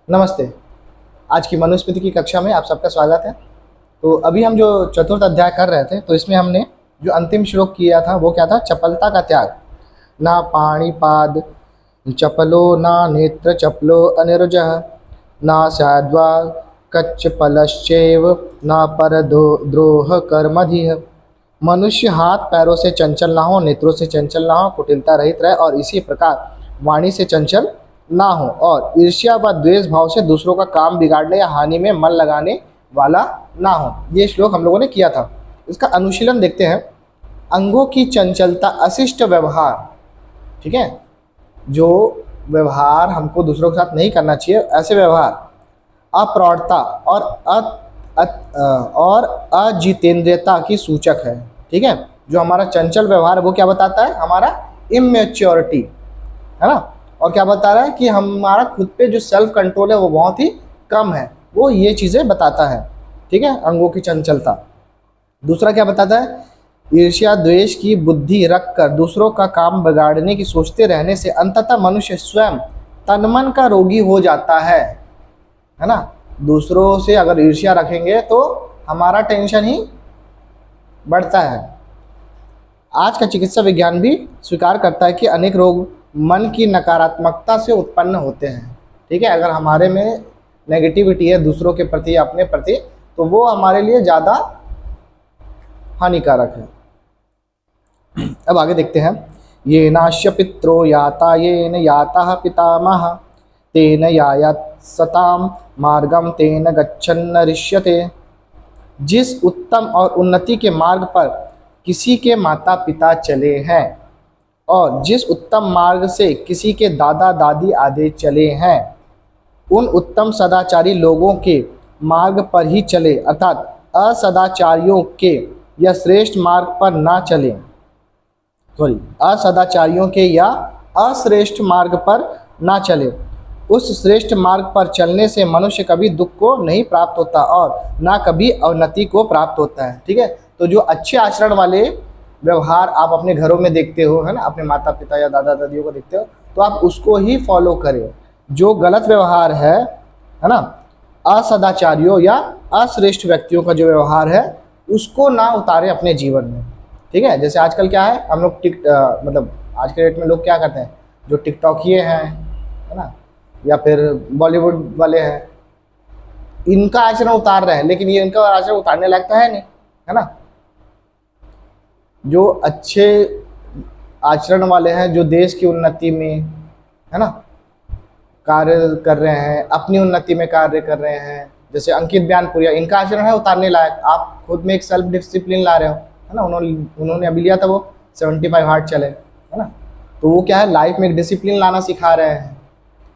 नमस्ते। आज की मनुस्मृति की कक्षा में आप सबका स्वागत है। तो अभी हम जो चतुर्थ अध्याय कर रहे थे, तो इसमें हमने जो अंतिम श्लोक किया था वो क्या था? चपलता का त्याग। ना पाणिपाद चपलो ना नेत्र चपलो अनिरुजः ना स्याद्वा कच्चपलश्चैव ना परद्रोह कर्मधिः। मनुष्य हाथ पैरों से चंचल ना हो, नेत्रों से चंचल ना हो, कुटिलता रहित रहे और इसी प्रकार वाणी से चंचल ना हो और ईर्ष्या व द्वेष भाव से दूसरों का काम बिगाड़ने या हानि में मन लगाने वाला ना हो। ये श्लोक हम लोगों ने किया था। इसका अनुशीलन देखते हैं। अंगों की चंचलता, अशिष्ट व्यवहार, ठीक है, जो व्यवहार हमको दूसरों के साथ नहीं करना चाहिए, ऐसे व्यवहार, अप्रौढ़ता और अजितेंद्रियता की सूचक है। ठीक है, जो हमारा चंचल व्यवहार है वो क्या बताता है? हमारा इमेच्योरिटी, है ना। और क्या बता रहा है कि हमारा खुद पे जो सेल्फ कंट्रोल है वो बहुत ही कम है, वो ये चीज़ें बताता है। ठीक है, अंगों की चंचलता। दूसरा क्या बताता है? ईर्ष्या द्वेष की बुद्धि रखकर दूसरों का काम बिगाड़ने की सोचते रहने से अंततः मनुष्य स्वयं तन-मन का रोगी हो जाता है ना। दूसरों से अगर ईर्ष्या रखेंगे तो हमारा टेंशन ही बढ़ता है। आज का चिकित्सा विज्ञान भी स्वीकार करता है कि अनेक रोग मन की नकारात्मकता से उत्पन्न होते हैं। ठीक है, अगर हमारे में नेगेटिविटी है दूसरों के प्रति, अपने प्रति, तो वो हमारे लिए ज़्यादा हानिकारक है। अब आगे देखते हैं। ये नाश्य पित्रो याता येन याता पितामह तेन यायात सताम मार्गम तेन गच्छन्न ऋष्यते। जिस उत्तम और उन्नति के मार्ग पर किसी के माता पिता चले हैं और जिस उत्तम मार्ग से किसी के दादा दादी आदि चले हैं, उन उत्तम सदाचारी लोगों के मार्ग पर ही चले, अर्थात असदाचारियों के या श्रेष्ठ मार्ग पर ना चले। असदाचारियों के या अश्रेष्ठ मार्ग पर ना चले। उस श्रेष्ठ मार्ग पर चलने से मनुष्य कभी दुख को नहीं प्राप्त होता और ना कभी अवनति को प्राप्त होता है। ठीक है, तो जो अच्छे आचरण वाले व्यवहार आप अपने घरों में देखते हो, है ना, अपने माता पिता या दादा दादियों को देखते हो, तो आप उसको ही फॉलो करें। जो गलत व्यवहार है ना, असदाचारियों या अश्रेष्ठ व्यक्तियों का जो व्यवहार है, उसको ना उतारे अपने जीवन में। ठीक है, जैसे आजकल क्या है, हम लोग मतलब आज के डेट में लोग क्या करते हैं, जो टिकटॉकिए हैं, है ना, या फिर बॉलीवुड वाले हैं, इनका आचरण उतार रहे हैं, लेकिन ये इनका आचरण उतारने लायक तो है नहीं, है ना। जो अच्छे आचरण वाले हैं, जो देश की उन्नति में, है ना, कार्य कर रहे हैं, अपनी उन्नति में कार्य कर रहे हैं, जैसे अंकित ज्ञानपुरिया, इनका आचरण है उतारने लायक। आप खुद में एक सेल्फ डिसिप्लिन ला रहे हो, है ना। उन्होंने अभी लिया था वो 75 हार्ड चले, है ना, तो वो क्या है, लाइफ में एक डिसिप्लिन लाना सिखा रहे हैं।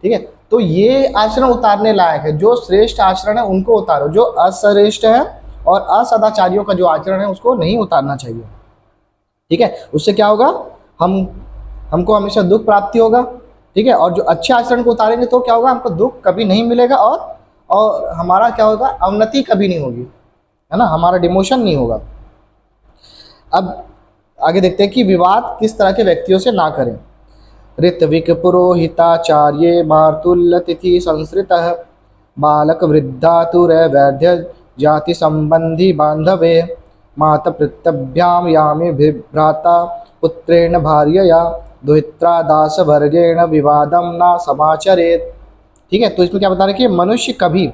ठीक है, तो ये आचरण उतारने लायक है। जो श्रेष्ठ आचरण है उनको उतारो, जो अश्रेष्ठ है और असदाचारियों का जो आचरण है उसको नहीं उतारना चाहिए। ठीक है, उससे क्या होगा, हमको हमेशा दुख प्राप्ति होगा। ठीक है, और जो अच्छे आचरण को उतारेंगे तो क्या होगा, हमको दुख कभी नहीं मिलेगा और हमारा क्या होगा, अवनति कभी नहीं होगी, है ना, हमारा डिमोशन नहीं होगा। अब आगे देखते हैं कि विवाद किस तरह के व्यक्तियों से ना करें। ऋत्विक पुरोहिताचार्ये मार्तुल्य तिथि संसृतः बालक वृद्धातुर वैद्य जाति संबंधी बांधवे मातृपितृभ्यां यामे भ्राता पुत्रेण भार्यया दुहित्रा दास वर्गेण विवादम ना समाचरेत। ठीक है, तो इसमें क्या बता रहे हैं कि मनुष्य कभी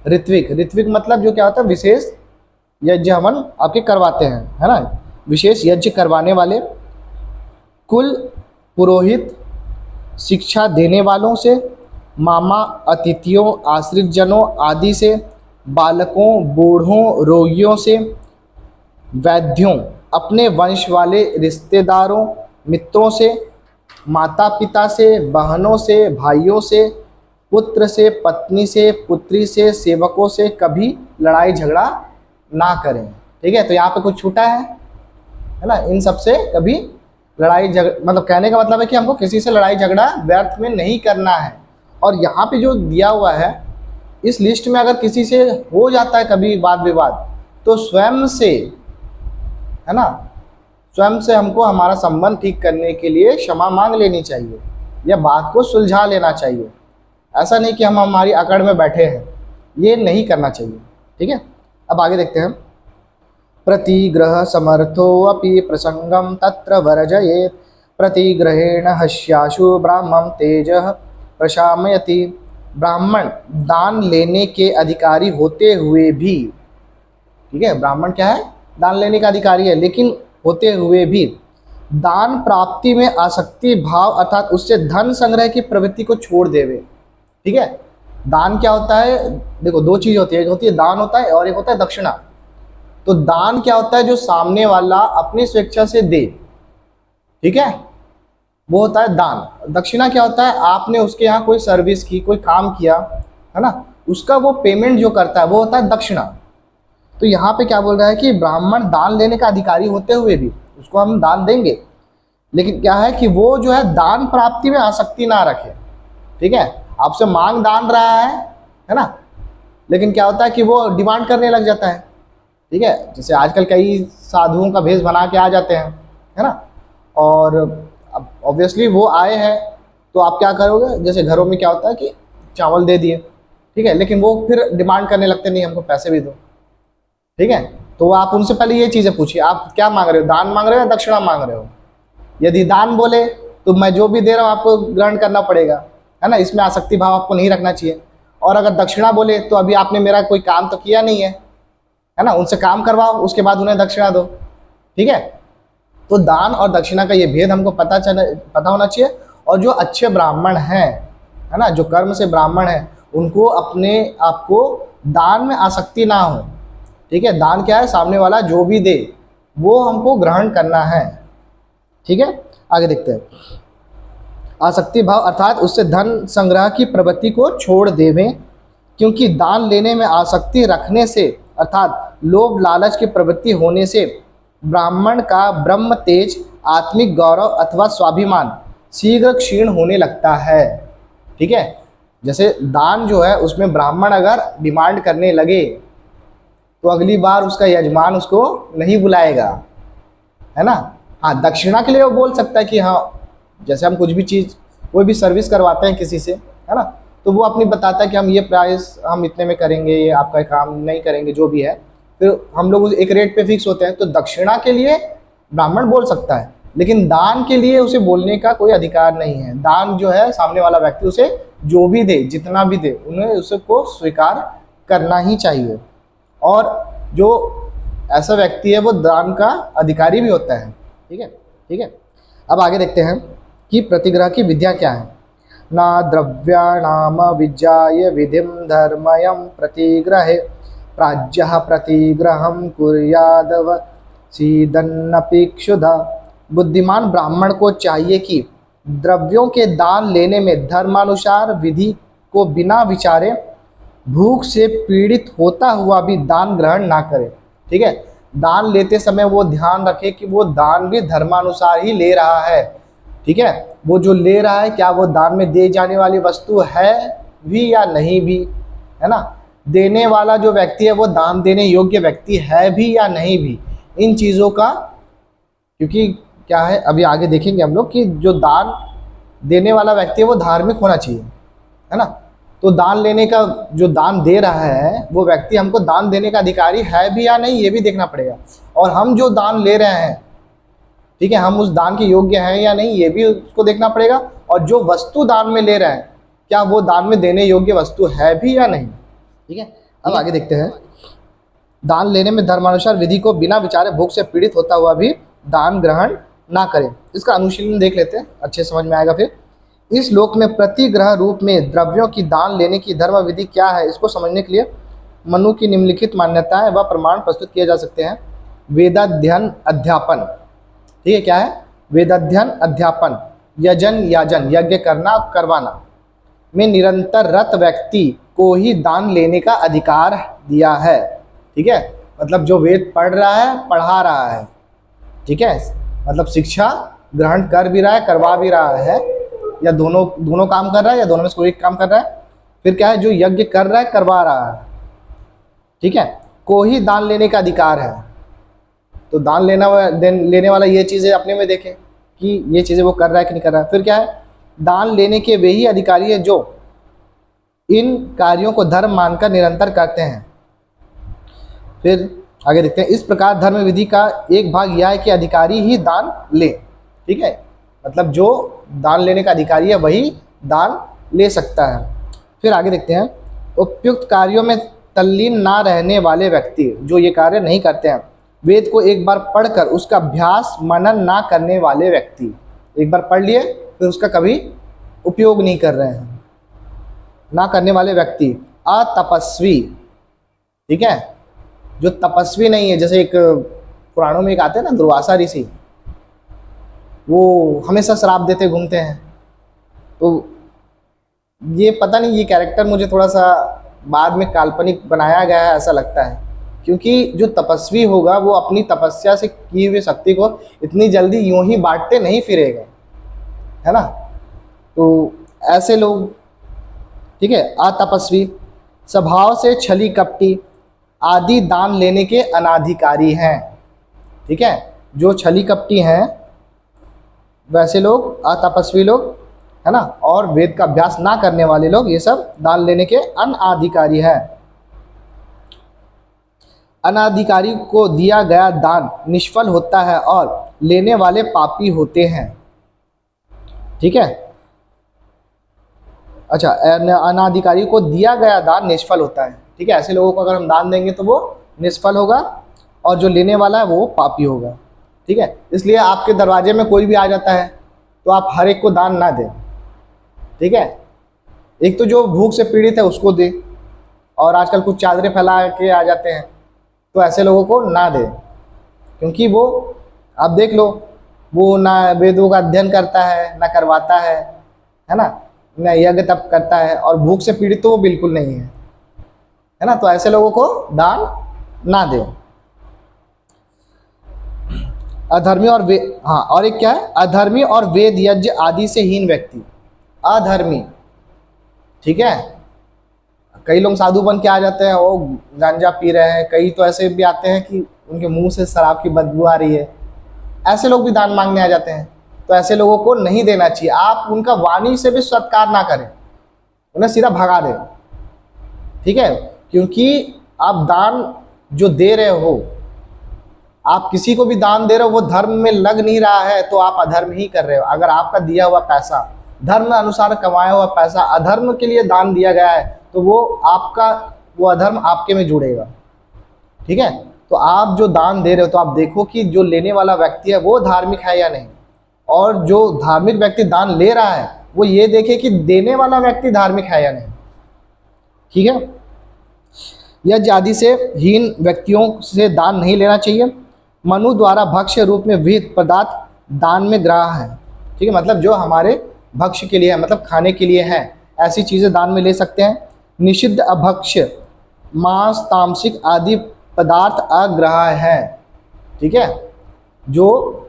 ऋत्विक मतलब जो क्या होता है, विशेष यज्ञ हवन आपके करवाते हैं, है ना, विशेष यज्ञ करवाने वाले, कुल पुरोहित, शिक्षा देने वालों से, मामा अतिथियों आश्रित जनों आदि से, बालकों बूढ़ों रोगियों से, वैद्यों अपने वंश वाले रिश्तेदारों मित्रों से, माता पिता से, बहनों से, भाइयों से, पुत्र से, पत्नी से, पुत्री से, सेवकों से कभी लड़ाई झगड़ा ना करें। ठीक है, तो यहाँ पे कुछ छूटा है ना, इन सब से कभी लड़ाई झगड़ा, मतलब कहने का मतलब है कि हमको किसी से लड़ाई झगड़ा व्यर्थ में नहीं करना है। और यहाँ पे जो दिया हुआ है इस लिस्ट में, अगर किसी से हो जाता है कभी वाद विवाद, तो स्वयं से, है ना, स्वयं से हमको हमारा संबंध ठीक करने के लिए क्षमा मांग लेनी चाहिए या बात को सुलझा लेना चाहिए। ऐसा नहीं कि हम हमारी अकड़ में बैठे हैं, ये नहीं करना चाहिए। ठीक है, अब आगे देखते हैं। प्रतिग्रह समर्थो अपि प्रसंगम तत्र वर्जयेत्, प्रतिग्रहेण हस्याशु ब्राह्मण तेजः प्रशामयति। ब्राह्मण दान लेने के अधिकारी होते हुए भी, ठीक है, ब्राह्मण क्या है, दान लेने का अधिकारी है, लेकिन होते हुए भी दान प्राप्ति में आसक्ति भाव अर्थात उससे धन संग्रह की प्रवृत्ति को छोड़ देवे। ठीक है, दान क्या होता है, देखो दो चीज होती है, एक होती है दान होता है और एक होता है दक्षिणा। तो दान क्या होता है, जो सामने वाला अपनी स्वेच्छा से दे, ठीक है, वो होता है दान। दक्षिणा क्या होता है, आपने उसके यहाँ कोई सर्विस की, कोई काम किया, है ना, उसका वो पेमेंट जो करता है वो होता है दक्षिणा। तो यहाँ पे क्या बोल रहा है कि ब्राह्मण दान लेने का अधिकारी होते हुए भी उसको हम दान देंगे, लेकिन क्या है कि वो जो है दान प्राप्ति में आसक्ति ना रखे। ठीक है, आपसे मांग दान रहा है ना, लेकिन क्या होता है कि वो डिमांड करने लग जाता है। ठीक है, जैसे आजकल कई साधुओं का भेष बना के आ जाते हैं, है ना, और अब ऑब्वियसली वो आए हैं तो आप क्या करोगे, जैसे घरों में क्या होता है कि चावल दे दिए, ठीक है, लेकिन वो फिर डिमांड करने लगते, नहीं हमको पैसे भी दो। ठीक है, तो आप उनसे पहले ये चीज़ें पूछिए, आप क्या मांग रहे हो, दान मांग रहे हो या दक्षिणा मांग रहे हो। यदि दान बोले तो मैं जो भी दे रहा हूँ आपको ग्रहण करना पड़ेगा, है ना, इसमें आसक्ति भाव आपको नहीं रखना चाहिए। और अगर दक्षिणा बोले तो अभी आपने मेरा कोई काम तो किया नहीं है ना, उनसे काम करवाओ, उसके बाद उन्हें दक्षिणा दो। ठीक है, तो दान और दक्षिणा का ये भेद हमको पता होना चाहिए। और जो अच्छे ब्राह्मण हैं, है ना, जो कर्म से ब्राह्मण हैं, उनको अपने आप को दान में आसक्ति ना हो। ठीक है, दान क्या है, सामने वाला जो भी दे वो हमको ग्रहण करना है। ठीक है, आगे देखते हैं। आसक्ति भाव अर्थात उससे धन संग्रह की प्रवृत्ति को छोड़ देवें, क्योंकि दान लेने में आसक्ति रखने से अर्थात लोभ लालच की प्रवृत्ति होने से ब्राह्मण का ब्रह्म तेज, आत्मिक गौरव अथवा स्वाभिमान शीघ्र क्षीण होने लगता है। ठीक है, जैसे दान जो है उसमें ब्राह्मण अगर डिमांड करने लगे तो अगली बार उसका यजमान उसको नहीं बुलाएगा, है ना। हाँ, दक्षिणा के लिए वो बोल सकता है कि हाँ, जैसे हम कुछ भी चीज़, कोई भी सर्विस करवाते हैं किसी से, है ना, तो वो अपनी बताता है कि हम ये प्राइस हम इतने में करेंगे, ये आपका काम नहीं करेंगे, जो भी है, फिर हम लोग एक रेट पे फिक्स होते हैं। तो दक्षिणा के लिए ब्राह्मण बोल सकता है, लेकिन दान के लिए उसे बोलने का कोई अधिकार नहीं है। दान जो है सामने वाला व्यक्ति उसे जो भी दे, जितना भी दे, उन्हें उसको स्वीकार करना ही चाहिए। और जो ऐसा व्यक्ति है वो दान का अधिकारी भी होता है। ठीक है, ठीक है, अब आगे देखते हैं कि प्रतिग्रह की विद्या क्या है। ना द्रव्याणाम विज्ञाय विधिम धर्मयम प्रतिग्रहे प्राज्यः प्रतिग्रहम कुर्यादव सीदन्नपि क्षुधा। बुद्धिमान ब्राह्मण को चाहिए कि द्रव्यों के दान लेने में धर्मानुसार विधि को बिना विचारे भूख से पीड़ित होता हुआ भी दान ग्रहण ना करे। ठीक है, दान लेते समय वो ध्यान रखे कि वो दान भी धर्मानुसार ही ले रहा है। ठीक है, वो जो ले रहा है क्या वो दान में दे जाने वाली वस्तु है भी या नहीं भी, है ना, देने वाला जो व्यक्ति है वो दान देने योग्य व्यक्ति है भी या नहीं भी, इन चीज़ों का, क्योंकि क्या है अभी आगे देखेंगे हम लोग कि जो दान देने वाला व्यक्ति है वो धार्मिक होना चाहिए, है ना। तो दान लेने का, जो दान दे रहा है वो व्यक्ति हमको दान देने का अधिकारी है भी या नहीं, ये भी देखना पड़ेगा। और हम जो दान ले रहे हैं, ठीक है, हम उस दान के योग्य हैं या नहीं, ये भी उसको देखना पड़ेगा। और जो वस्तु दान में ले रहे हैं क्या वो दान में देने योग्य वस्तु है भी या नहीं। ठीक है, अब आगे देखते हैं। दान लेने में धर्मानुसार विधि को बिना विचारे भूख से पीड़ित होता हुआ भी दान ग्रहण ना करें। इसका अनुशीलन देख लेते हैं, अच्छे समझ में आएगा। फिर इस श्लोक में प्रतिग्रह रूप में द्रव्यों की दान लेने की धर्म विधि क्या है, इसको समझने के लिए मनु की निम्नलिखित मान्यताएं व प्रमाण प्रस्तुत किए जा सकते हैं। वेदाध्ययन अध्यापन, ठीक है, क्या है, वेदाध्ययन अध्यापन, यजन याजन यज्ञ करना करवाना में निरंतर रत व्यक्ति को ही दान लेने का अधिकार दिया है। ठीक है, मतलब जो वेद पढ़ रहा है, पढ़ा रहा है, ठीक है, मतलब शिक्षा ग्रहण कर भी रहा है, करवा भी रहा है, या दोनों काम कर रहा है, या दोनों में से कोई एक काम कर रहा है। फिर क्या है, जो यज्ञ कर रहा है, करवा रहा है, ठीक है, को ही दान लेने का अधिकार है। तो दान लेने वाला ये चीज़ें अपने में देखे कि ये चीज़ें वो कर रहा है कि नहीं कर रहा है। फिर क्या है, दान लेने के वे ही अधिकारी है जो इन कार्यों को धर्म मानकर निरंतर करते हैं। फिर आगे देखते हैं, इस प्रकार धर्म विधि का एक भाग यह है कि अधिकारी ही दान ले। ठीक है, मतलब जो दान लेने का अधिकारी है वही दान ले सकता है। फिर आगे देखते हैं, उपयुक्त कार्यों में तल्लीन ना रहने वाले व्यक्ति, जो ये कार्य नहीं करते हैं, वेद को एक बार पढ़कर उसका अभ्यास मनन ना करने वाले व्यक्ति, एक बार पढ़ लिए फिर उसका कभी उपयोग नहीं कर रहे हैं, ना करने वाले व्यक्ति, अतपस्वी। ठीक है, जो तपस्वी नहीं है, जैसे एक पुराणों में एक आते हैं ना दुर्वासा ऋषि, वो हमेशा श्राप देते घूमते हैं। तो ये पता नहीं, ये कैरेक्टर मुझे थोड़ा सा बाद में काल्पनिक बनाया गया है ऐसा लगता है, क्योंकि जो तपस्वी होगा वो अपनी तपस्या से की हुई शक्ति को इतनी जल्दी यूं ही बांटते नहीं फिरेगा, है ना। तो ऐसे लोग, ठीक है, अतपस्वी, स्वभाव से छली कपटी आदि दान लेने के अनाधिकारी हैं। ठीक है, जो छली कपटी हैं वैसे लोग, अतपस्वी लोग, है ना, और वेद का अभ्यास ना करने वाले लोग, ये सब दान लेने के अनाधिकारी हैं। अनाधिकारी को दिया गया दान निष्फल होता है और लेने वाले पापी होते हैं। ठीक है, अच्छा, अनाधिकारी को दिया गया दान निष्फल होता है। ठीक है, ऐसे लोगों को अगर हम दान देंगे तो वो निष्फल होगा और जो लेने वाला है वो पापी होगा। ठीक है, इसलिए आपके दरवाजे में कोई भी आ जाता है तो आप हर एक को दान ना दें। ठीक है, एक तो जो भूख से पीड़ित है उसको दे, और आजकल कुछ चादरें फैला के आ जाते हैं, तो ऐसे लोगों को ना दे, क्योंकि वो, आप देख लो, वो ना वेदों का अध्ययन करता है, ना करवाता है ना, ना यज्ञ तप करता है, और भूख से पीड़ित तो वो बिल्कुल नहीं है ना। तो ऐसे लोगों को दान ना दे। अधर्मी और और एक क्या है, अधर्मी और वेद यज्ञ आदि से हीन व्यक्ति, अधर्मी। ठीक है, कई लोग साधु बन के आ जाते हैं, वो गांजा पी रहे हैं, कई तो ऐसे भी आते हैं कि उनके मुंह से शराब की बदबू आ रही है, ऐसे लोग भी दान मांगने आ जाते हैं। तो ऐसे लोगों को नहीं देना चाहिए। आप उनका वाणी से भी सत्कार ना करें, उन्हें सीधा भगा दें। ठीक है, क्योंकि आप दान जो दे रहे हो, आप किसी को भी दान दे रहे हो, वो धर्म में लग नहीं रहा है तो आप अधर्म ही कर रहे हो। अगर आपका दिया हुआ पैसा, धर्म अनुसार कमाया हुआ पैसा अधर्म के लिए दान दिया गया है, तो वो अधर्म आपके में जुड़ेगा। ठीक है, तो आप जो दान दे रहे हो तो आप देखो कि जो लेने वाला व्यक्ति है वो धार्मिक है या नहीं, और जो धार्मिक व्यक्ति दान ले रहा है वो ये देखे कि देने वाला व्यक्ति धार्मिक है या नहीं। ठीक है, यज्ञ आदि से हीन व्यक्तियों से दान नहीं लेना चाहिए। मनु द्वारा भक्ष्य रूप में विहित पदार्थ दान में ग्राह्य है। ठीक है, मतलब जो हमारे भक्ष्य के लिए है, मतलब खाने के लिए है, ऐसी चीज़ें दान में ले सकते हैं। निषिद्ध अभक्ष्य मांस तामसिक आदि पदार्थ अग्राह्य है। ठीक है, जो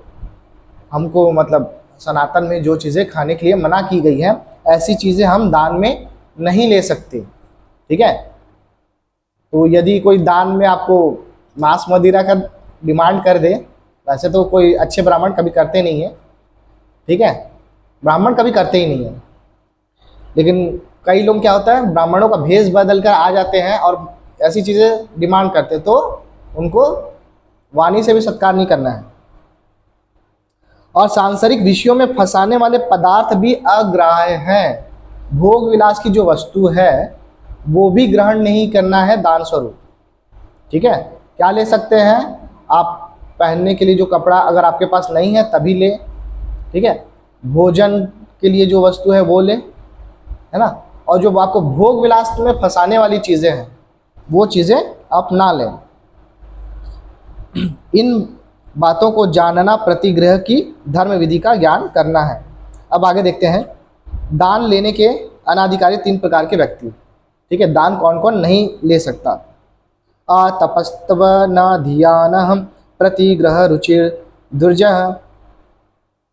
हमको, मतलब सनातन में जो चीज़ें खाने के लिए मना की गई हैं, ऐसी चीज़ें हम दान में नहीं ले सकते। ठीक है, तो यदि कोई दान में आपको मांस मदिरा का डिमांड कर दे, वैसे तो कोई अच्छे ब्राह्मण कभी करते नहीं है। ठीक है, ब्राह्मण कभी करते ही नहीं है, लेकिन कई लोग क्या होता है, ब्राह्मणों का भेष बदल कर आ जाते हैं और ऐसी चीज़ें डिमांड करते, तो उनको वाणी से भी सत्कार नहीं करना है। और सांसारिक विषयों में फंसाने वाले पदार्थ भी अग्राह्य हैं। भोग विलास की जो वस्तु है वो भी ग्रहण नहीं करना है दान स्वरूप। ठीक है, क्या ले सकते हैं आप, पहनने के लिए जो कपड़ा अगर आपके पास नहीं है तभी ले। ठीक है, भोजन के लिए जो वस्तु है वो ले, है ना, और जो आपको भोग विलास में फंसाने वाली चीज़ें हैं वो चीज़ें आप ना लें। इन बातों को जानना प्रतिग्रह की धर्म विधि का ज्ञान करना है। अब आगे देखते हैं, दान लेने के अनाधिकारी 3 प्रकार के व्यक्ति। ठीक है, दान कौन कौन नहीं ले सकता। अतपस्तव न धियान प्रतिग्रह रुचिर दुर्जह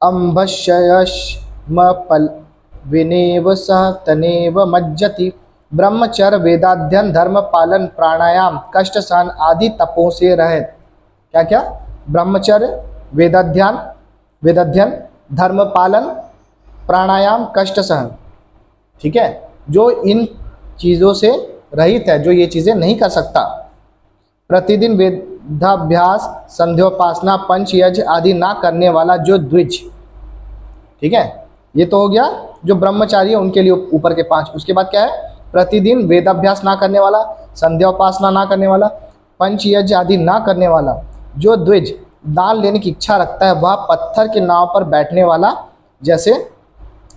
अम्भशयश्म पल विनेव सह तनेव मज्जति ब्रह्मचर्य वेदाध्ययन धर्म पालन प्राणायाम कष्ट सहन आदि तपों से रहित। क्या क्या, ब्रह्मचर्य, वेदाध्ययन, धर्म पालन, प्राणायाम, कष्ट सहन। ठीक है, जो इन चीज़ों से रहित है, जो ये चीज़ें नहीं कर सकता। प्रतिदिन वेदाभ्यास, संध्योपासना, पंचयज्ञ आदि ना करने वाला जो द्विज। ठीक है, ये तो हो गया जो ब्रह्मचारी है उनके लिए ऊपर के 5। उसके बाद क्या है? प्रतिदिन वेदाभ्यास ना करने वाला, संध्योपासना ना करने वाला, पंचयज्ञ आदि ना करने वाला जो द्विज दान लेने की इच्छा रखता है, वह पत्थर के नाव पर बैठने वाला जैसे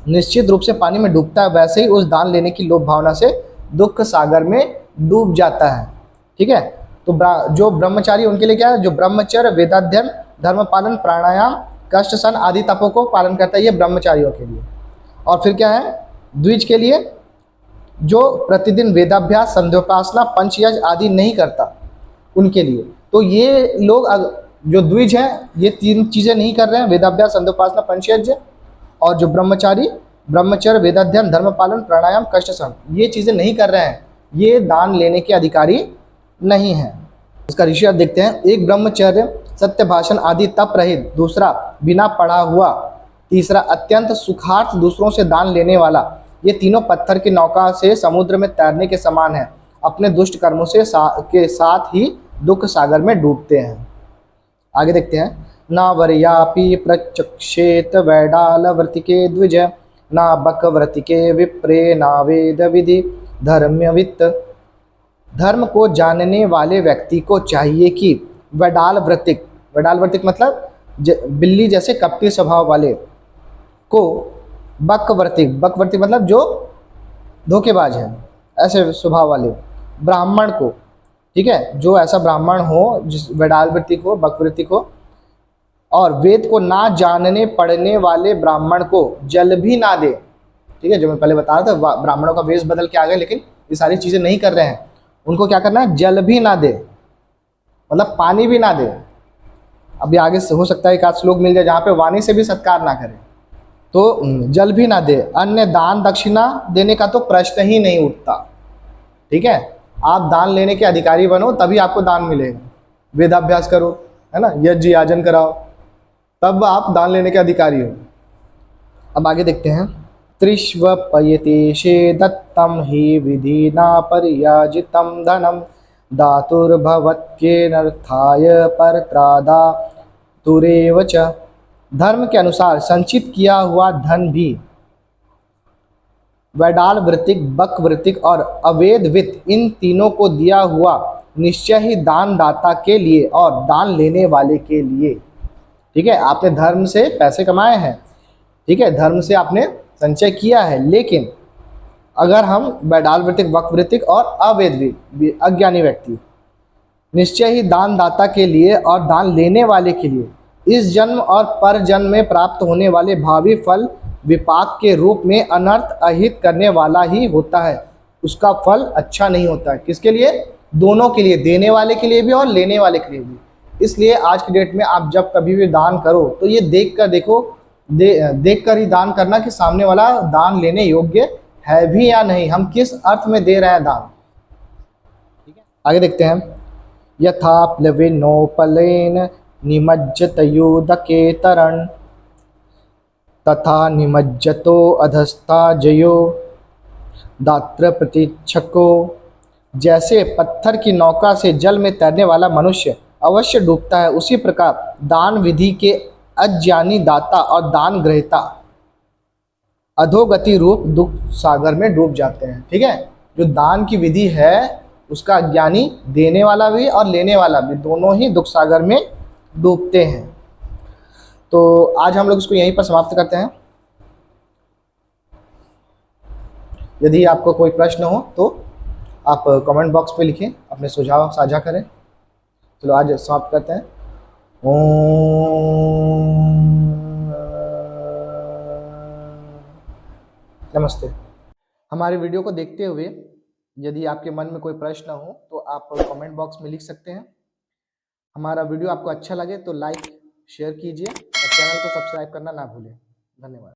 निश्चित रूप से पानी में डूबता है, वैसे ही उस दान लेने की लोभ भावना से दुख सागर में डूब जाता है। ठीक है, तो जो ब्रह्मचारी उनके लिए क्या है? जो ब्रह्मचर्य, वेदाध्ययन, धर्म पालन, प्राणायाम, कष्ट सहन आदि तपों को पालन करता है, ये ब्रह्मचारियों के लिए। और फिर क्या है? द्विज के लिए जो प्रतिदिन वेदाभ्यास, संध्योपासना, पंचयज्ञ आदि नहीं करता, उनके लिए। तो ये लोग जो द्विज हैं ये 3 चीज़ें नहीं कर रहे हैं, वेदाभ्यास, संध्योपासना, पंचयज्ञ। और जो ब्रह्मचारी ब्रह्मचर्य, वेदाध्ययन, धर्म पालन, प्राणायाम, कष्ट सहन, ये चीज़ें नहीं कर रहे हैं, ये दान लेने के अधिकारी नहीं है। इसका ऋषि आप देखते हैं। एक ब्रह्मचर्य, सत्य भाषण आदि तप रहित, दूसरा बिना पढ़ा हुआ, तीसरा अत्यंत सुखार्थ दूसरों से दान लेने वाला। ये तीनों पत्थर की नौका से समुद्र में तैरने के समान है, अपने दुष्ट कर्मों से के साथ ही दुख सागर में डूबते हैं। आगे देखते हैं। ना वर्यापि प्रचक्षेत वैडाल व्रतिके द्विज, ना बकव्रतिके विप्रे, ना वेद विधि धर्म्यवित्त। धर्म को जानने वाले व्यक्ति को चाहिए कि वैडाल व्रतिक मतलब बिल्ली जैसे कपटी स्वभाव वाले को, बकव्रतिक मतलब जो धोखेबाज है, ऐसे स्वभाव वाले ब्राह्मण को, ठीक है, जो ऐसा ब्राह्मण हो जिस वैडाल वृत्तिक हो, बकवृत्तिक हो, और वेद को ना जानने पढ़ने वाले ब्राह्मण को जल भी ना दे। ठीक है, जो मैं पहले बता रहा था, ब्राह्मणों का वेश बदल के आ गए, लेकिन ये सारी चीज़ें नहीं कर रहे हैं। उनको क्या करना है? जल भी ना दे, मतलब पानी भी ना दे। अभी आगे से हो सकता है एक आध श्लोक मिल जाए जहाँ पे वाणी से भी सत्कार ना करें, तो जल भी ना दे। अन्य दान दक्षिणा देने का तो प्रश्न ही नहीं उठता। ठीक है, आप दान लेने के अधिकारी बनो तभी आपको दान मिलेगा। वेदाभ्यास करो, है ना, यज्ञ याजन कराओ, तब आप दान लेने के अधिकारी हो। अब आगे देखते हैं। त्रिष्वपयतेशे दत्तम हि विधिना पर्याजितं धनम, दातुर्भवत्येनर्थाय परत्रादातुरेव च। धर्म के अनुसार संचित किया हुआ धन भी वैडाल वृत्तिक, बक वृत्तिक और अवेद वित्त, इन तीनों को दिया हुआ निश्चय ही दान दाता के लिए और दान लेने वाले के लिए। ठीक है, आपने धर्म से पैसे कमाए हैं, ठीक है, धर्म से आपने संचय किया है, लेकिन अगर हम वैडाल वृत्तिक, वक वृत्तिक और अवेद अज्ञानी व्यक्ति, निश्चय ही दान दाता के लिए और दान लेने वाले के लिए इस जन्म और पर जन्म में प्राप्त होने वाले भावी फल विपाक के रूप में अनर्थ अहित करने वाला ही होता है। उसका फल अच्छा नहीं होता है। किसके लिए? दोनों के लिए, देने वाले के लिए भी और लेने वाले के लिए भी। इसलिए आज की डेट में आप जब कभी भी दान करो तो ये देख कर देखो, देख कर ही दान करना कि सामने वाला दान लेने योग्य है भी या नहीं, हम किस अर्थ में दे रहे हैं दान। ठीक है, आगे देखते हैं। यथा प्लविनोपलेन निमज्जतयुदके तरण, तथा निमज्जतो अधस्ता जयो दात्र प्रतीक्षको। जैसे पत्थर की नौका से जल में तैरने वाला मनुष्य अवश्य डूबता है, उसी प्रकार दान विधि के अज्ञानी दाता और दान ग्रहीता अधोगति रूप दुख सागर में डूब जाते हैं। ठीक है, जो दान की विधि है उसका अज्ञानी, देने वाला भी और लेने वाला भी, दोनों ही दुख सागर में डूबते हैं। तो आज हम लोग इसको यहीं पर समाप्त करते हैं। यदि आपको कोई प्रश्न हो तो आप कमेंट बॉक्स पे लिखें, अपने सुझाव साझा करें। चलो आज समाप्त करते हैं। नमस्ते। हमारे वीडियो को देखते हुए यदि आपके मन में कोई प्रश्न हो तो आप कमेंट बॉक्स में लिख सकते हैं। हमारा वीडियो आपको अच्छा लगे तो लाइक शेयर कीजिए और चैनल को सब्सक्राइब करना ना भूलें। धन्यवाद।